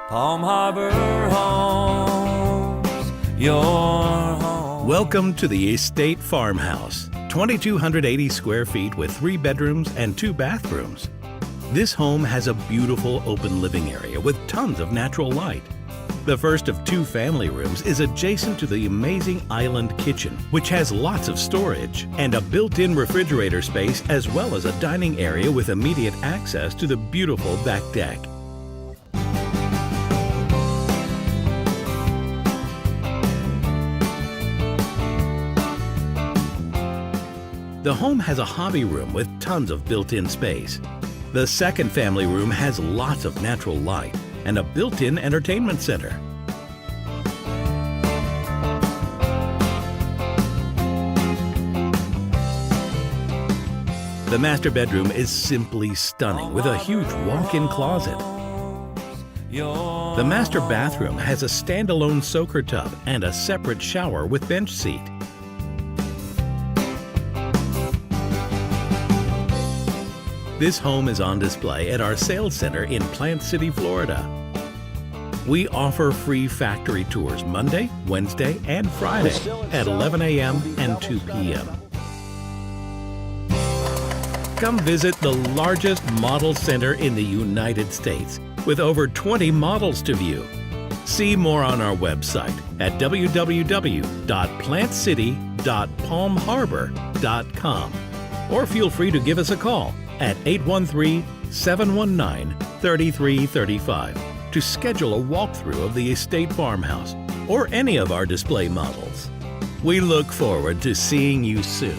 Palm Harbor Homes, your home. Welcome to the Estate Farmhouse, 2,280 square feet with 3 bedrooms and 2 bathrooms. This home has a beautiful open living area with tons of natural light. The first of 2 family rooms is adjacent to the amazing island kitchen, which has lots of storage and a built-in refrigerator space, as well as a dining area with immediate access to the beautiful back deck. The home has a hobby room with tons of built-in space. The second family room has lots of natural light and a built-in entertainment center. The master bedroom is simply stunning with a huge walk-in closet. The master bathroom has a standalone soaker tub and a separate shower with bench seat. This home is on display at our sales center in Plant City, Florida. We offer free factory tours Monday, Wednesday, and Friday at 11 a.m. and 2 p.m. Come visit the largest model center in the United States with over 20 models to view. See more on our website at www.plantcity.palmharbor.com or feel free to give us a call at 813-719-3335 to schedule a walkthrough of the Estate Farmhouse or any of our display models. We look forward to seeing you soon.